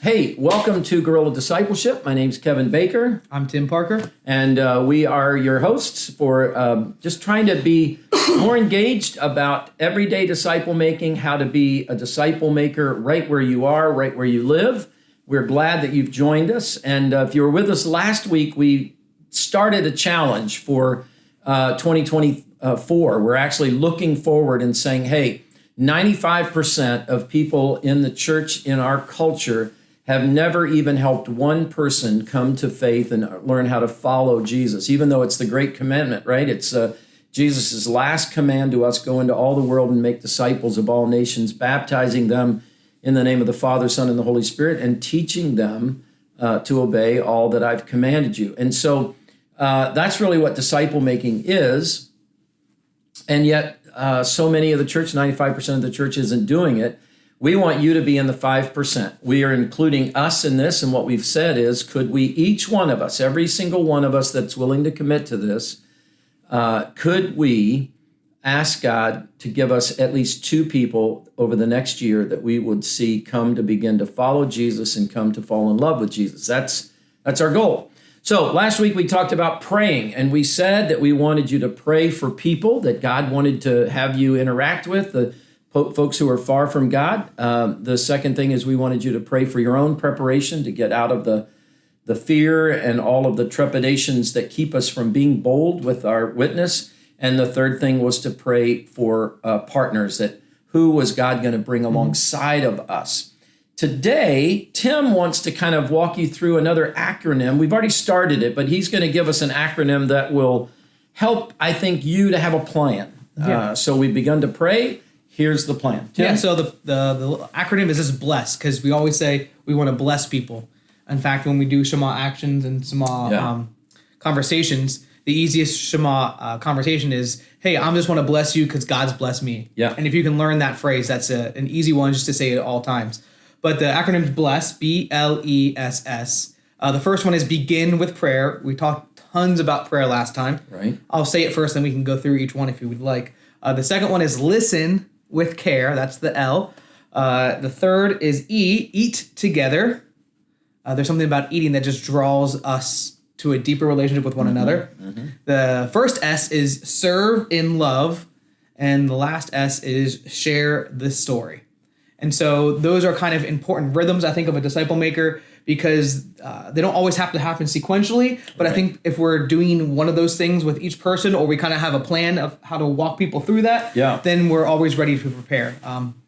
Hey, welcome to Guerrilla Discipleship. My name's Kevin Baker. I'm Tim Parker. And we are your hosts for just trying to be more engaged about everyday disciple making, how to be a disciple maker right where you are, right where you live. We're glad that you've joined us. And if you were with us last week, we started a challenge for 2024. We're actually looking forward and saying, hey, 95% of people in the church in our culture have never even helped one person come to faith and learn how to follow Jesus, even though it's the great commandment, right? It's Jesus' last command to us, go into all the world and make disciples of all nations, baptizing them in the name of the Father, Son, and the Holy Spirit, and teaching them to obey all that I've commanded you. And so that's really what disciple making is. And yet so many of the church, 95% of the church isn't doing it. We want you to be in the 5%. We are including us in this, and what we've said is, could we, each one of us, every single one of us that's willing to commit to this, could we ask God to give us at least 2 people over the next year that we would see come to begin to follow Jesus and come to fall in love with Jesus? That's our goal. So last week we talked about praying, and we said that we wanted you to pray for people that God wanted to have you interact with, the folks who are far from God. The second thing is we wanted you to pray for your own preparation to get out of the fear and all of the trepidations that keep us from being bold with our witness. And the third thing was to pray for partners, that who was God going to bring alongside of us. Today, Tim wants to kind of walk you through another acronym. We've already started it, but he's going to give us an acronym that will help, I think, you to have a plan. Yeah. So we've begun to pray. Here's the plan. Tim? Yeah, so the acronym is just BLESS, because we always say we want to bless people. In fact, when we do Shema actions and Shema conversations, the easiest Shema conversation is, hey, I'm just want to bless you because God's blessed me. Yeah. And if you can learn that phrase, that's an easy one just to say at all times. But the acronym is BLESS, B-L-E-S-S. The first one is begin with prayer. We talked tons about prayer last time. Right. I'll say it first, then we can go through each one if you would like. The second one is listen with care. That's the L. The third is E, eat together. There's something about eating that just draws us to a deeper relationship with one another. Mm-hmm. The first S is serve in love. And the last S is share the story. And so those are kind of important rhythms, I think, of a disciple maker, because they don't always have to happen sequentially. But right. I think if we're doing one of those things with each person, or we kind of have a plan of how to walk people through that, then we're always ready to prepare.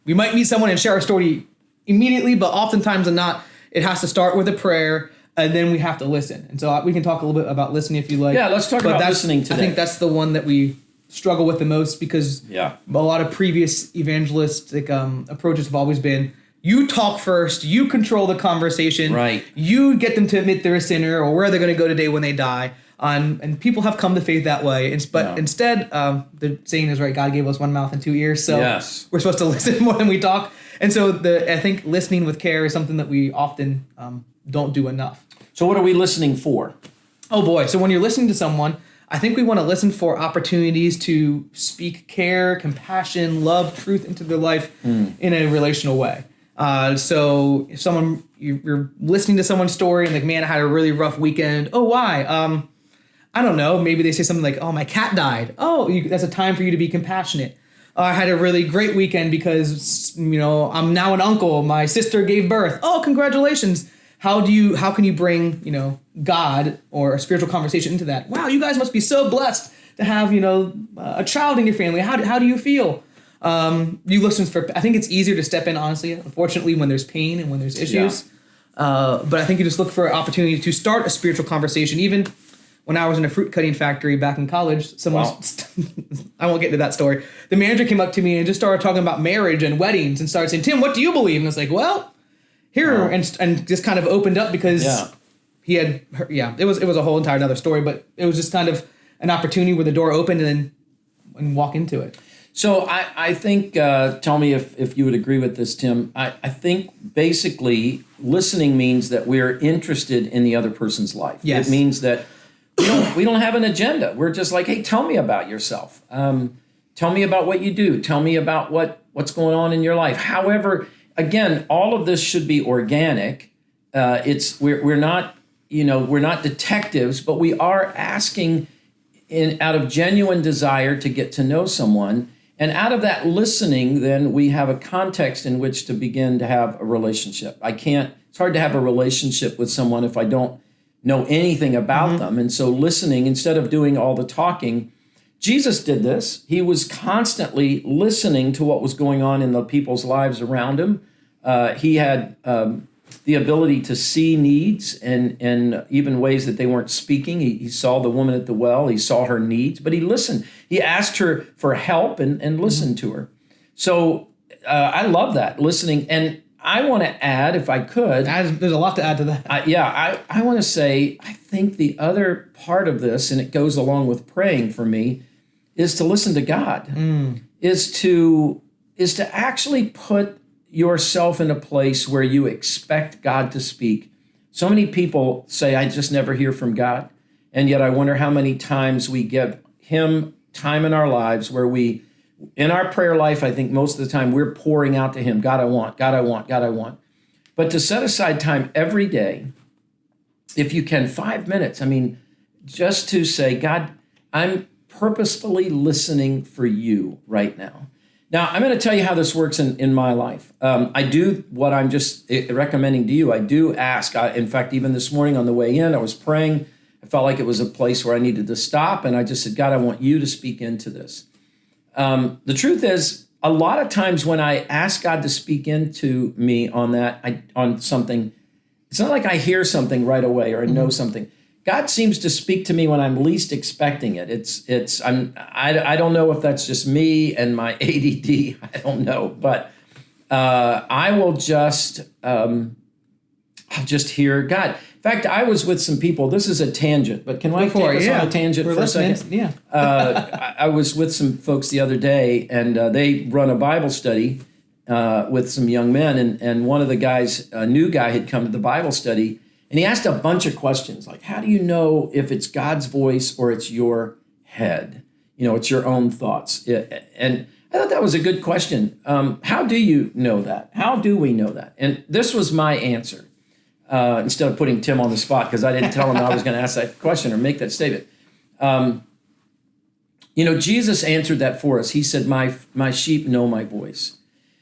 We might meet someone and share our story immediately, but oftentimes than not, it has to start with a prayer, and then we have to listen. And so we can talk a little bit about listening if you like. Yeah, let's talk about listening today. I think that's the one that we struggle with the most, because a lot of previous evangelistic approaches have always been, you talk first, you control the conversation, right? You get them to admit they're a sinner or where they're going to go today when they die. And people have come to faith that way. But instead, the saying is right, God gave us one mouth and 2 ears, so we're supposed to listen more than we talk. And so I think listening with care is something that we often don't do enough. So what are we listening for? Oh boy, so when you're listening to someone, I think we want to listen for opportunities to speak care, compassion, love, truth into their life in a relational way. So if you're listening to someone's story and like, man, I had a really rough weekend. Oh, why? I don't know. Maybe they say something like, oh, my cat died. Oh, that's a time for you to be compassionate. I had a really great weekend because, I'm now an uncle. My sister gave birth. Oh, congratulations. How can you bring, God or a spiritual conversation into that? Wow, you guys must be so blessed to have, a child in your family. How do you feel? You listen I think it's easier to step in, honestly, unfortunately, when there's pain and when there's issues. But I think you just look for an opportunity to start a spiritual conversation. Even when I was in a fruit cutting factory back in college, I won't get into that story. The manager came up to me and just started talking about marriage and weddings and started saying, Tim, what do you believe? And I was like, well, here, and just kind of opened up because he had, it was a whole entire other story, but it was just kind of an opportunity where the door opened and walk into it. So I think, tell me if you would agree with this, Tim. I think basically listening means that we're interested in the other person's life. Yes. It means that we don't have an agenda. We're just like, hey, tell me about yourself. Tell me about what you do. Tell me about what's going on in your life. However, again, all of this should be organic. we're not, we're not detectives, but we are asking out of genuine desire to get to know someone. And out of that listening, then we have a context in which to begin to have a relationship. It's hard to have a relationship with someone if I don't know anything about them. And so listening, instead of doing all the talking, Jesus did this. He was constantly listening to what was going on in the people's lives around him. He had the ability to see needs and even ways that they weren't speaking. He saw the woman at the well. He saw her needs, but he listened. He asked her for help and listened to her. So I love that, listening. And I want to add, if I could. There's a lot to add to that. I want to say, I think the other part of this, and it goes along with praying for me, is to listen to God, is to actually put yourself in a place where you expect God to speak. So many people say, I just never hear from God. And yet I wonder how many times we give him time in our lives where in our prayer life, I think most of the time we're pouring out to him, God, I want, God, I want, God, I want. But to set aside time every day, if you can, 5 minutes, just to say, God, I'm purposefully listening for you right now. Now, I'm going to tell you how this works in my life. I do what I'm just recommending to you. I do ask. In fact, even this morning on the way in, I was praying. I felt like it was a place where I needed to stop. And I just said, God, I want you to speak into this. The truth is, a lot of times when I ask God to speak into me on something, it's not like I hear something right away or I know something. God seems to speak to me when I'm least expecting it. I don't know if that's just me and my ADD. I don't know, but I will I'll just hear God. In fact, I was with some people. This is a tangent, but can I take us on a tangent for a second? Yeah. I was with some folks the other day, and they run a Bible study with some young men, and one of the guys, a new guy, had come to the Bible study. And he asked a bunch of questions, like, how do you know if it's God's voice or it's your head? It's your own thoughts. And I thought that was a good question. How do you know that? How do we know that? And this was my answer, instead of putting Tim on the spot, because I didn't tell him I was going to ask that question or make that statement. Jesus answered that for us. He said, my sheep know my voice.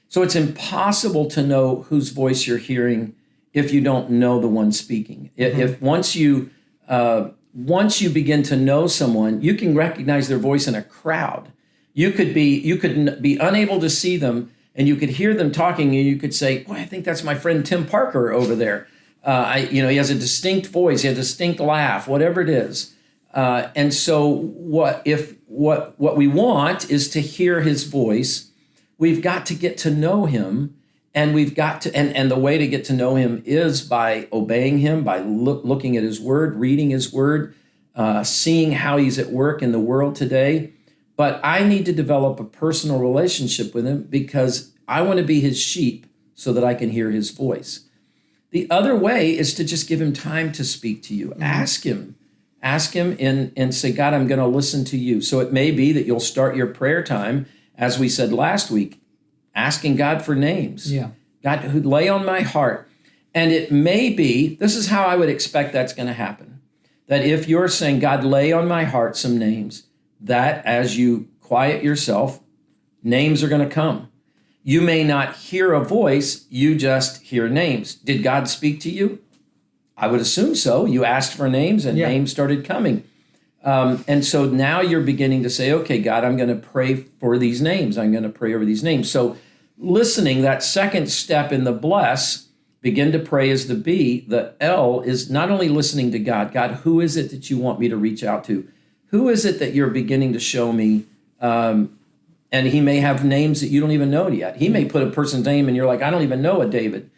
So it's impossible to know whose voice you're hearing if you don't know the one speaking. If once you begin to know someone, you can recognize their voice in a crowd. You could be unable to see them, and you could hear them talking, and you could say, "Boy, I think that's my friend Tim Parker over there." He has a distinct voice, he has a distinct laugh, whatever it is. And so, what we want is to hear his voice. We've got to get to know him. And we've got to, and the way to get to know him is by obeying him, by looking at his word, reading his word, seeing how he's at work in the world today. But I need to develop a personal relationship with him because I want to be his sheep so that I can hear his voice. The other way is to just give him time to speak to you. Ask him and say, God, I'm going to listen to you. So it may be that you'll start your prayer time, as we said last week, asking God for names. Yeah. God, who lay on my heart. And it may be, this is how I would expect that's going to happen, that if you're saying, God, lay on my heart some names, that as you quiet yourself, names are going to come. You may not hear a voice, you just hear names. Did God speak to you? I would assume so. You asked for names and names started coming. And so now you're beginning to say, okay, God, I'm going to pray for these names. I'm going to pray over these names. So listening, that second step in the bless, begin to pray is the B. The L is not only listening to God. God, who is it that you want me to reach out to? Who is it that you're beginning to show me? And he may have names that you don't even know yet. He may put a person's name and you're like, I don't even know a David.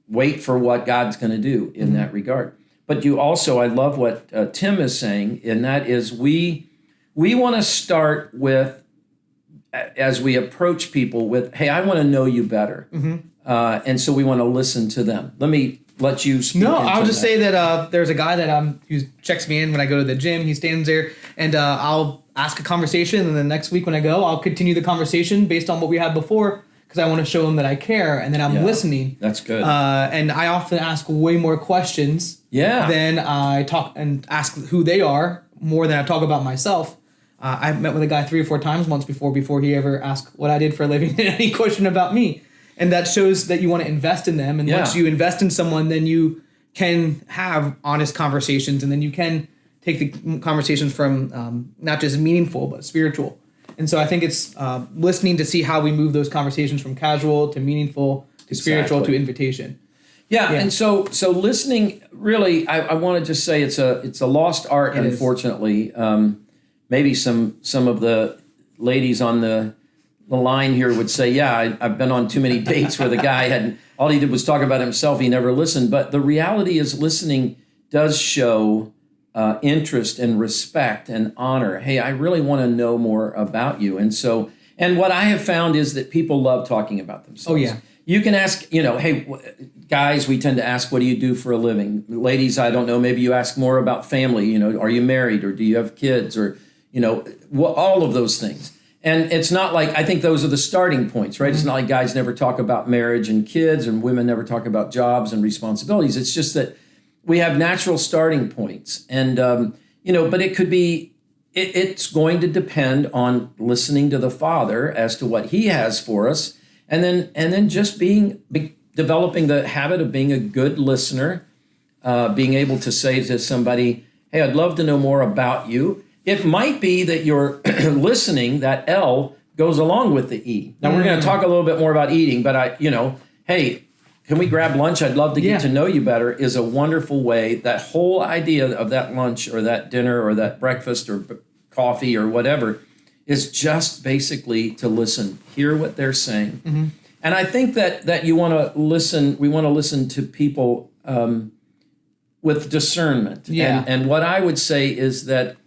Wait for what God's going to do in that regard. But you also, I love what Tim is saying, and that is we want to start with, as we approach people with, hey, I want to know you better. And so we want to listen to them. Let me let you speak. No, I'll just say that there's a guy that who checks me in when I go to the gym. He stands there, and I'll ask a conversation, and then next week when I go, I'll continue the conversation based on what we had before. because I want to show them that I care and that I'm listening. That's good. And I often ask way more questions than I talk and ask who they are more than I talk about myself. I met with a guy 3 or 4 times once before he ever asked what I did for a living and any question about me. And that shows that you want to invest in them. And once you invest in someone, then you can have honest conversations, and then you can take the conversations from not just meaningful, but spiritual. And so I think it's listening to see how we move those conversations from casual to meaningful to spiritual to invitation. Yeah, and so listening, really, I want to just say it's a lost art, unfortunately. Maybe some of the ladies on the line here would say, yeah, I've been on too many dates where the guy had, all he did was talk about himself, he never listened. But the reality is listening does show interest and respect and honor. Hey, I really want to know more about you. And what I have found is that people love talking about themselves. Oh, yeah. You can ask, hey, guys, we tend to ask, what do you do for a living? Ladies, I don't know, maybe you ask more about family. Are you married, or do you have kids, or, all of those things. And it's not like, I think those are the starting points, right? Mm-hmm. It's not like guys never talk about marriage and kids, and women never talk about jobs and responsibilities. It's just that we have natural starting points. And, but it could be, it's going to depend on listening to the Father as to what he has for us. And then just developing the habit of being a good listener, being able to say to somebody, hey, I'd love to know more about you. It might be that you're listening, that L goes along with the E. Now, we're going to talk a little bit more about eating, but hey, can we grab lunch? I'd love to get to know you better is a wonderful way. That whole idea of that lunch or that dinner or that breakfast or coffee or whatever is just basically to listen, hear what they're saying. Mm-hmm. And I think that you want to listen, we want to listen to people with discernment. Yeah. And what I would say is that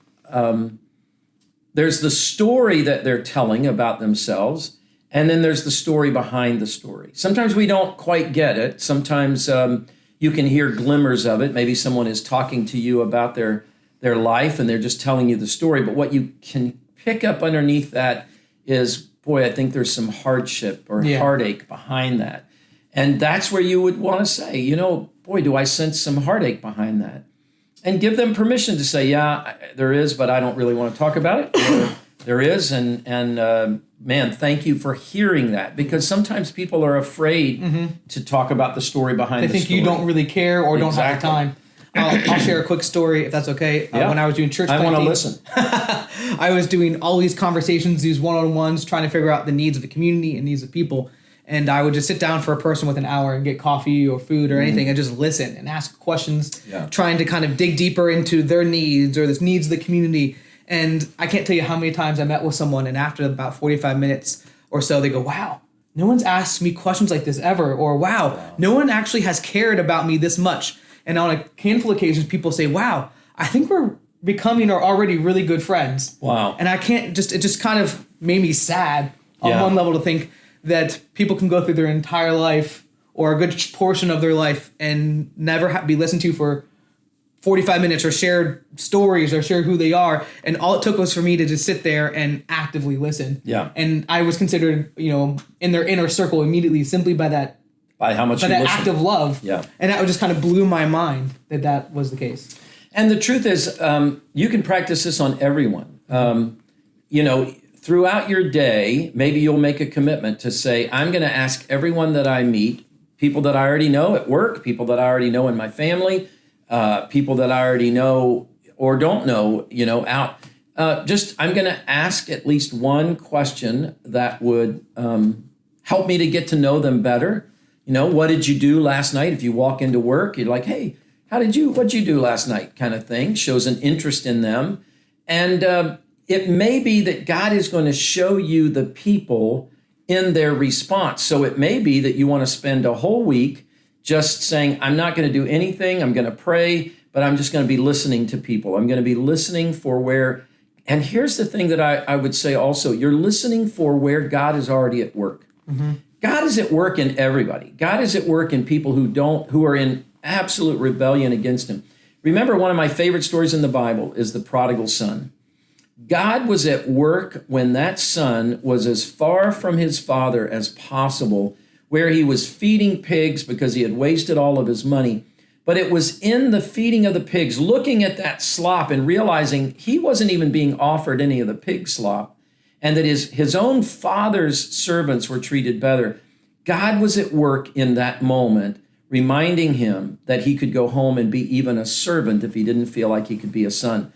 there's the story that they're telling about themselves, and then there's the story behind the story. Sometimes we don't quite get it. Sometimes you can hear glimmers of it. Maybe someone is talking to you about their life, and they're just telling you the story. But what you can pick up underneath that is, boy, I think there's some hardship or heartache behind that. And that's where you would want to say, boy, do I sense some heartache behind that? And give them permission to say, yeah, there is, but I don't really want to talk about it. Or there is, and man, thank you for hearing that. Because sometimes people are afraid to talk about the story behind the story. They think you don't really care or don't have the time. I'll share a quick story, if that's okay. When I was doing church planting, I want to listen. I was doing all these conversations, these one-on-ones, trying to figure out the needs of the community and needs of people. And I would just sit down for a person with an hour and get coffee or food or anything and just listen and ask questions, trying to kind of dig deeper into their needs or the needs of the community. And I can't tell you how many times I met with someone, and after about 45 minutes or so, they go, wow, no one's asked me questions like this ever. Or wow, no one actually has cared about me this much. And on a handful of occasions, people say, wow, I think we're becoming or already really good friends. Wow. And it just kind of made me sad on one level to think that people can go through their entire life or a good portion of their life and never be listened to for 45 minutes or shared stories or share who they are. And all it took was for me to just sit there and actively listen. Yeah. And I was considered, in their inner circle immediately simply by that. By how much by you that listen. act of love. Yeah. And that just kind of blew my mind that was the case. And the truth is, you can practice this on everyone. Throughout your day, maybe you'll make a commitment to say, I'm going to ask everyone that I meet, people that I already know at work, people that I already know in my family, people that I already know or don't know, out. I'm going to ask at least one question that would help me to get to know them better. What did you do last night? If you walk into work, you're like, hey, what'd you do last night? Kind of thing. Shows an interest in them. And it may be that God is going to show you the people in their response. So it may be that you want to spend a whole week just saying, I'm not going to do anything. I'm going to pray, but I'm just going to be listening to people. I'm going to be listening for where, and here's the thing that I would say also, you're listening for where God is already at work. Mm-hmm. God is at work in everybody. God is at work in people who are in absolute rebellion against him. Remember, one of my favorite stories in the Bible is the prodigal son. God was at work when that son was as far from his father as possible, where he was feeding pigs because he had wasted all of his money. But it was in the feeding of the pigs, looking at that slop and realizing he wasn't even being offered any of the pig slop, and that his own father's servants were treated better. God was at work in that moment, reminding him that he could go home and be even a servant if he didn't feel like he could be a son.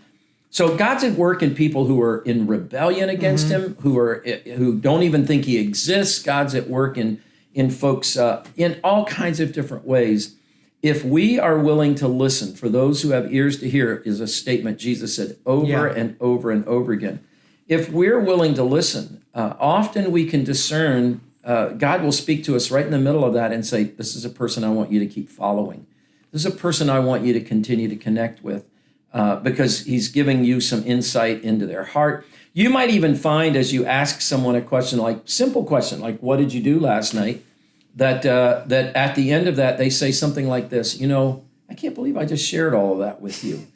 So God's at work in people who are in rebellion against him, who don't even think he exists. God's at work in folks in all kinds of different ways. If we are willing to listen, for those who have ears to hear, is a statement Jesus said over and over and over again. If we're willing to listen, often we can discern, God will speak to us right in the middle of that and say, this is a person I want you to keep following. This is a person I want you to continue to connect with. Because he's giving you some insight into their heart. You might even find as you ask someone a question, like simple question, like, what did you do last night? That at the end of that, they say something like this, I can't believe I just shared all of that with you.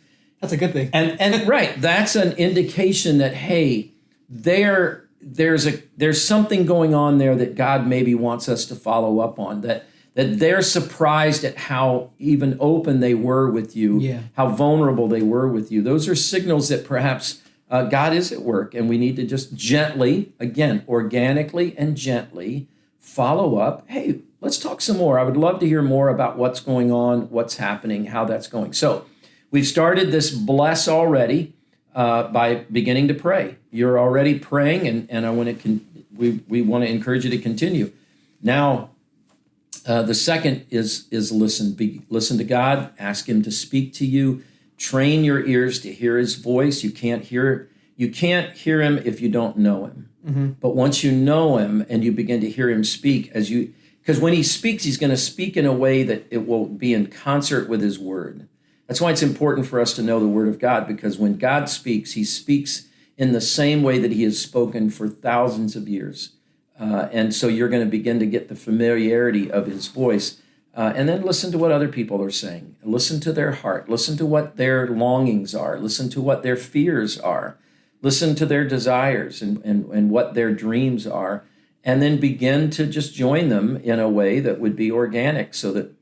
That's a good thing. And right, that's an indication that, hey, there's something going on there that God maybe wants us to follow up on, that they're surprised at how even open they were with you, how vulnerable they were with you. Those are signals that perhaps God is at work, and we need to just gently, again, organically and gently follow up. Hey, let's talk some more. I would love to hear more about what's going on, what's happening, how that's going. So we've started this bless already by beginning to pray. You're already praying, and I want to we want to encourage you to continue. Now, the second is listen. Listen to God. Ask him to speak to you. Train your ears to hear his voice. You can't hear him if you don't know him. But once you know him and you begin to hear him speak, because when he speaks, he's going to speak in a way that it will be in concert with his word. That's why it's important for us to know the word of God, because when God speaks, he speaks in the same way that he has spoken for thousands of years. And so you're going to begin to get the familiarity of his voice. And then listen to what other people are saying. Listen to their heart. Listen to what their longings are. Listen to what their fears are. Listen to their desires and what their dreams are. And then begin to just join them in a way that would be organic so that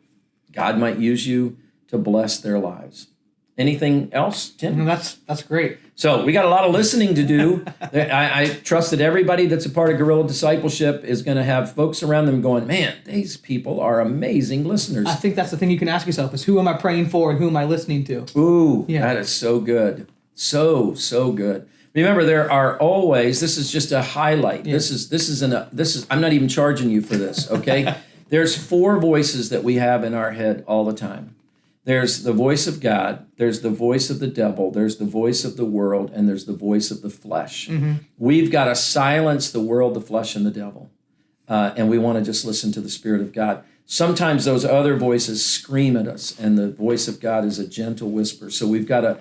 God might use you to bless their lives. Anything else, Tim? That's great. So we got a lot of listening to do. I trust that everybody that's a part of Guerrilla Discipleship is going to have folks around them going, man, these people are amazing listeners. I think that's the thing you can ask yourself is, who am I praying for and who am I listening to? Ooh, that is so good. So good. Remember, there are always, this is just a highlight. Yeah. This is I'm not even charging you for this, okay? There's 4 voices that we have in our head all the time. There's the voice of God, there's the voice of the devil, there's the voice of the world, and there's the voice of the flesh. We've got to silence the world, the flesh, and the devil. And we want to just listen to the Spirit of God. Sometimes those other voices scream at us, and the voice of God is a gentle whisper. So we've got to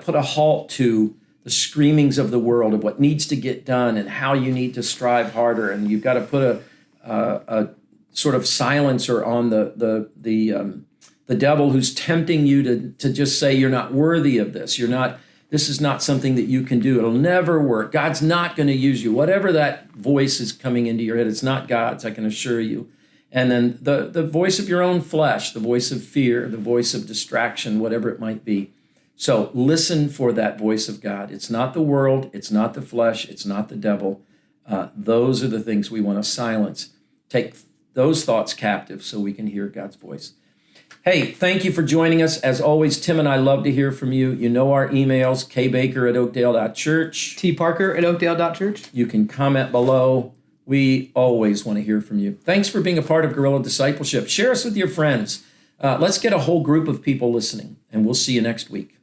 put a halt to the screamings of the world of what needs to get done and how you need to strive harder. And you've got to put a sort of silencer on the devil who's tempting you to just say you're not worthy of this. This is not something that you can do. It'll never work. God's not going to use you. Whatever that voice is coming into your head, it's not God's, I can assure you. And then the voice of your own flesh, the voice of fear, the voice of distraction, whatever it might be. So listen for that voice of God. It's not the world. It's not the flesh. It's not the devil. Those are the things we want to silence. Take those thoughts captive so we can hear God's voice. Hey, thank you for joining us. As always, Tim and I love to hear from you. You know our emails, kbaker@oakdale.church. tparker@oakdale.church. You can comment below. We always want to hear from you. Thanks for being a part of Guerrilla Discipleship. Share us with your friends. Let's get a whole group of people listening, and we'll see you next week.